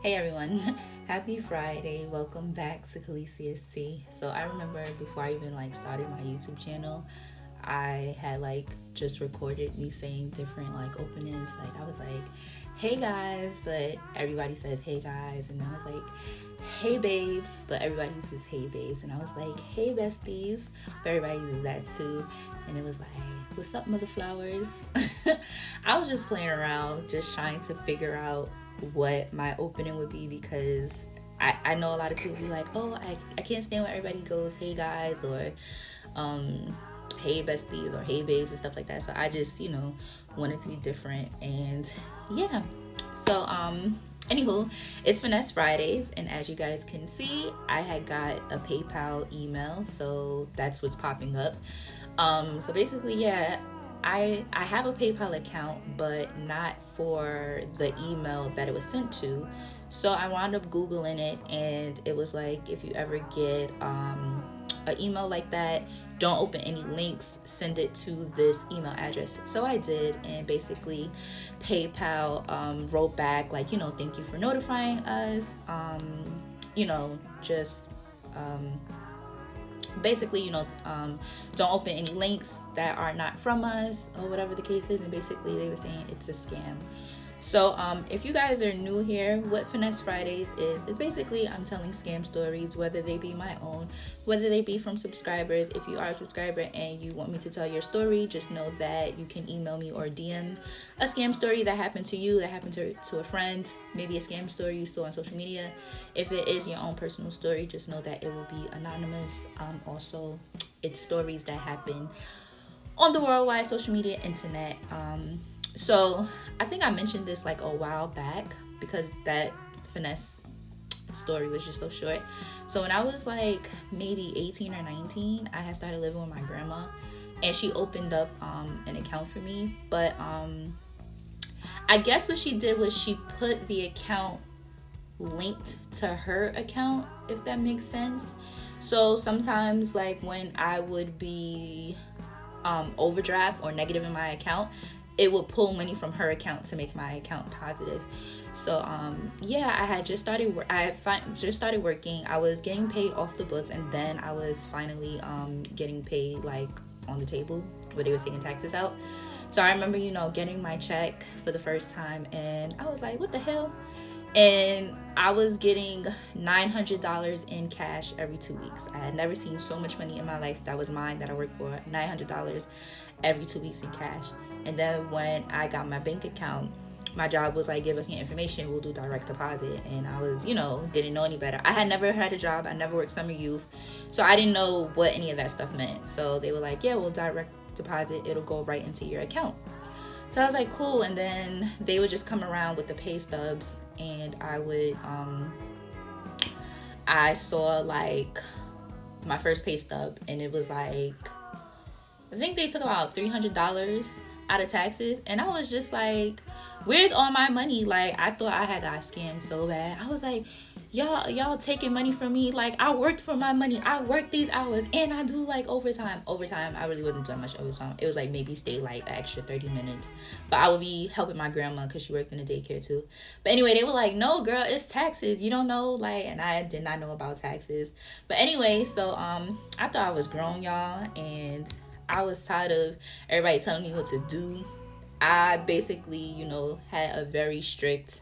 Hey everyone, happy Friday. Welcome back to Calicia's Tea. So I remember before I even started my YouTube channel, I had just recorded me saying different openings. I was like, "Hey guys," but everybody says "Hey guys," and I was like, "Hey babes," but everybody uses "Hey babes," and I was like, "Hey besties," but everybody uses that too. And it was like, "What's up, mother flowers?" I was just playing around, just trying to figure out what my opening would be because I know a lot of people be like, "Oh, I can't stand when everybody goes, 'Hey guys,' or hey besties," or "Hey babes," and stuff like that. So I just, wanted to be different. And yeah. So anywho, it's Finesse Fridays, and as you guys can see, I had got a PayPal email, so that's what's popping up. So basically, yeah, I have a PayPal account, but not for the email that it was sent to. So I wound up Googling it, and it was like, if you ever get an email like that, don't open any links, send it to this email address. So I did, and basically PayPal wrote back thank you for notifying us, just basically don't open any links that are not from us or whatever the case is. And basically they were saying it's a scam. So if you guys are new here, what Finesse Fridays is basically I'm telling scam stories, whether they be my own, whether they be from subscribers. If you are a subscriber and you want me to tell your story, just know that you can email me or DM a scam story that happened to you, that happened to a friend, maybe a scam story you saw on social media. If it is your own personal story, just know that it will be anonymous. Also, it's stories that happen on the worldwide social media internet. So I think I mentioned this a while back because that finesse story was just so short. So when I was maybe 18 or 19, I had started living with my grandma, and she opened up an account for me. But I guess what she did was she put the account linked to her account, if that makes sense. So sometimes when I would be overdraft or negative in my account, it would pull money from her account to make my account positive. So yeah, I had just started just started working. I was getting paid off the books, and then I was finally getting paid on the table where they was taking taxes out. So I remember getting my check for the first time, and I was like, what the hell? And I was getting $900 in cash every 2 weeks. I had never seen so much money in my life that was mine, that I worked for. $900 every 2 weeks in cash. And then when I got my bank account, my job was give us your information, we'll do direct deposit. And I was, didn't know any better. I had never had a job. I never worked summer youth. So I didn't know what any of that stuff meant. So they were like, yeah, we'll direct deposit. It'll go right into your account. So I was like, cool. And then they would just come around with the pay stubs, and I would I saw my first pay stub, and it was I think they took about $300 out of taxes. And I was just like, where's all my money? I thought I had got scammed so bad. I was like, y'all taking money from me. I worked for my money. I worked these hours, and I do overtime. I really wasn't doing much overtime. It was maybe stay an extra 30 minutes, but I would be helping my grandma because she worked in a daycare too. But anyway, they were like, no girl, it's taxes, you don't know. And I did not know about taxes. But anyway, so I thought I was grown, y'all, and I was tired of everybody telling me what to do. I basically, had a very strict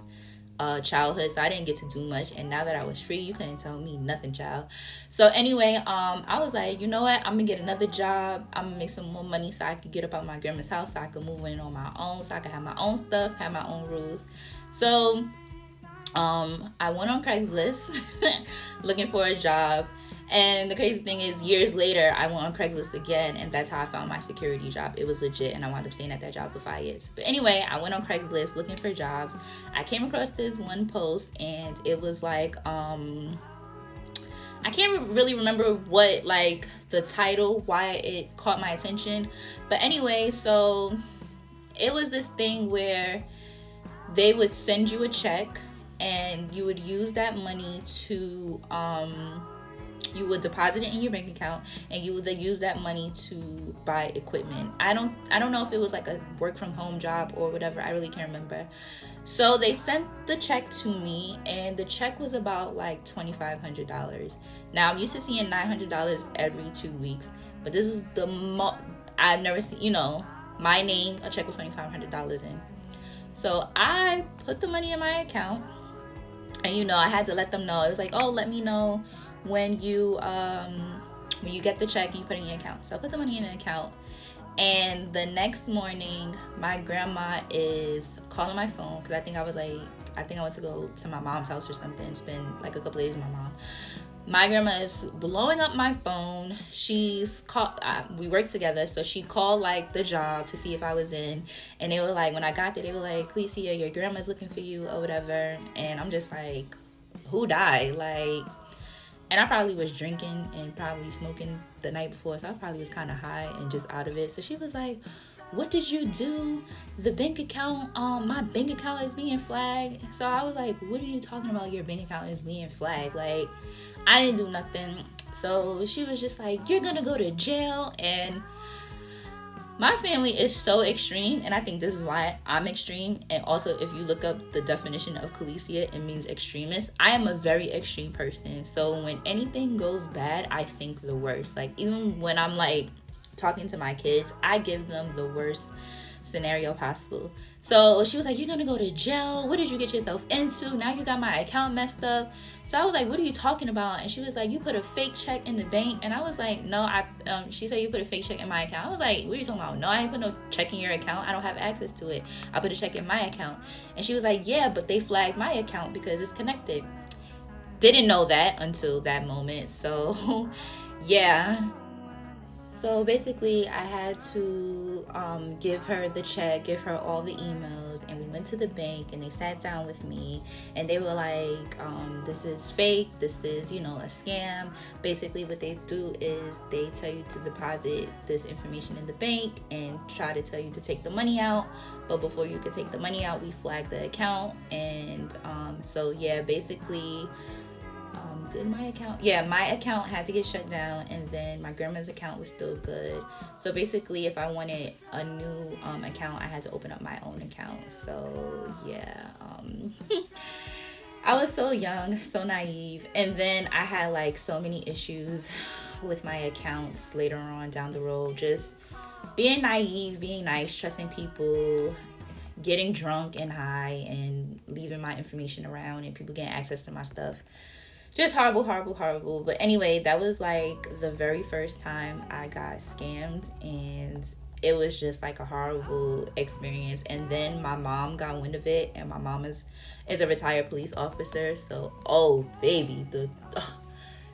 childhood, so I didn't get to do much. And now that I was free, you couldn't tell me nothing, child. So anyway, I was like, you know what, I'm gonna get another job. I'm gonna make some more money so I could get up out of my grandma's house, so I could move in on my own, so I could have my own stuff, have my own rules. So I went on Craigslist looking for a job. And the crazy thing is, years later, I went on Craigslist again, and that's how I found my security job. It was legit, and I wound up staying at that job for 5 years. But anyway, I went on Craigslist looking for jobs. I came across this one post, and it was I can't really remember what the title, why it caught my attention. But anyway, so it was this thing where they would send you a check, and you would use that money to you would deposit it in your bank account, and you would then use that money to buy equipment. I don't know if it was like a work from home job or whatever. I really can't remember. So they sent the check to me, and the check was about like $2,500. Now I'm used to seeing $900 every 2 weeks, but this is the I've never seen, my name, a check was $2,500 in. So I put the money in my account, and I had to let them know. It was like, oh, let me know when you get the check and you put it in your account. So I put the money in an account, and the next morning my grandma is calling my phone, because I think I went to go to my mom's house or something, spend like a couple days with my mom. My grandma is blowing up my phone. She's called, we work together, so she called like the job to see if I was in, and they were like, when I got there, they were like, Clecia, your grandma's looking for you or whatever. And I'm just like, who died? Like, and I probably was drinking and probably smoking the night before, so I probably was kind of high and just out of it. So she was like, what did you do? The bank account, my bank account is being flagged. So I was like, what are you talking about? Your bank account is being flagged? Like, I didn't do nothing. So she was just like, you're gonna go to jail. And my family is so extreme, and I think this is why I'm extreme. And also, if you look up the definition of Calicia, it means extremist. I am a very extreme person. So when anything goes bad, I think the worst. Like, even when I'm like talking to my kids, I give them the worst scenario possible. So she was like, you're gonna go to jail. What did you get yourself into? Now you got my account messed up. So I was like, what are you talking about? And she was like, you put a fake check in the bank. And I was like, no, she said you put a fake check in my account. I was like, what are you talking about? No, I ain't put no check in your account. I don't have access to it. I put a check in my account. And she was like, yeah, but they flagged my account because it's connected. Didn't know that until that moment. So yeah. So basically, I had to give her the check, give her all the emails, and we went to the bank, and they sat down with me, and they were like, this is fake, this is, a scam. Basically, what they do is they tell you to deposit this information in the bank and try to tell you to take the money out, but before you could take the money out, we flag the account. And so yeah, basically, my account had to get shut down, and then my grandma's account was still good. So basically, if I wanted a new account, I had to open up my own account. So yeah, I was so young, so naive, and then I had like so many issues with my accounts later on down the road. Just being naive, being nice, trusting people, getting drunk and high, and leaving my information around, and people getting access to my stuff. Just horrible. But anyway, that was like the very first time I got scammed, and it was just like a horrible experience. And then my mom got wind of it, and my mom is a retired police officer. So, oh baby,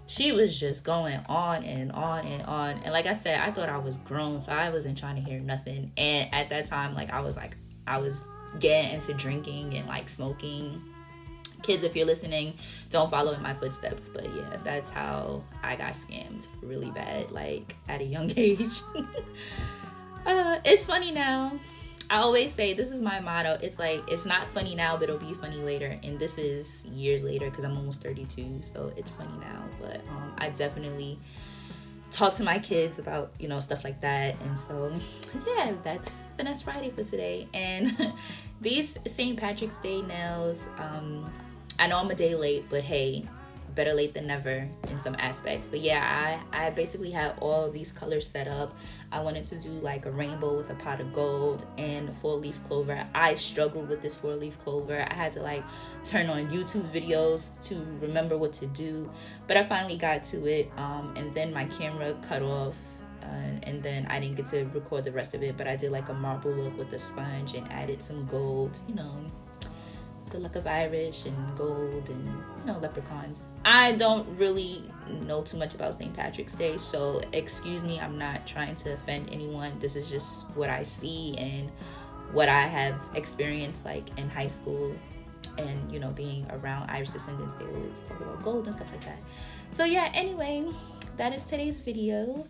she was just going on and on and on. And like I said, I thought I was grown, so I wasn't trying to hear nothing. And at that time, I was getting into drinking and like smoking. Kids, if you're listening, don't follow in my footsteps. But yeah, that's how I got scammed really bad, like at a young age. It's funny now. I always say, this is my motto. It's like, it's not funny now, but it'll be funny later. And this is years later, because I'm almost 32, so it's funny now. But I definitely talk to my kids about, stuff like that. And so yeah, that's Finesse Friday for today. And these St. Patrick's Day nails, I know I'm a day late, but hey, better late than never in some aspects. But yeah, I basically had all of these colors set up. I wanted to do like a rainbow with a pot of gold and a 4-leaf clover. I struggled with this 4-leaf clover. I had to like turn on YouTube videos to remember what to do, but I finally got to it. And then my camera cut off, and then I didn't get to record the rest of it, but I did like a marble look with a sponge and added some gold, the luck of Irish and gold and leprechauns. I don't really know too much about St. Patrick's Day, so excuse me, I'm not trying to offend anyone. This is just what I see and what I have experienced like in high school, and being around Irish descendants, they always talk about gold and stuff like that. So yeah, anyway, that is today's video,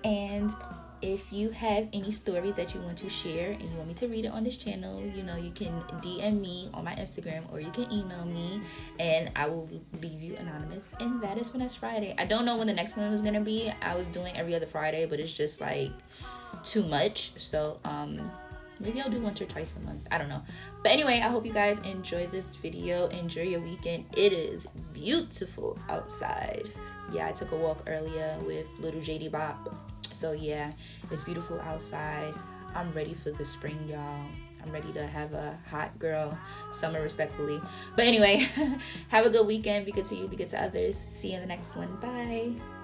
and if you have any stories that you want to share and you want me to read it on this channel, you know, you can DM me on my Instagram or you can email me and I will leave you anonymous. And that is Finesse Friday. I don't know when the next one was gonna be. I was doing every other Friday, but it's just like too much. So maybe I'll do once or twice a month. I don't know. But anyway, I hope you guys enjoy this video. Enjoy your weekend. It is beautiful outside. Yeah, I took a walk earlier with little JD Bop. So yeah, it's beautiful outside. I'm ready for the spring, y'all. I'm ready to have a hot girl summer, respectfully. But anyway, have a good weekend. Be good to you. Be good to others. See you in the next one. Bye.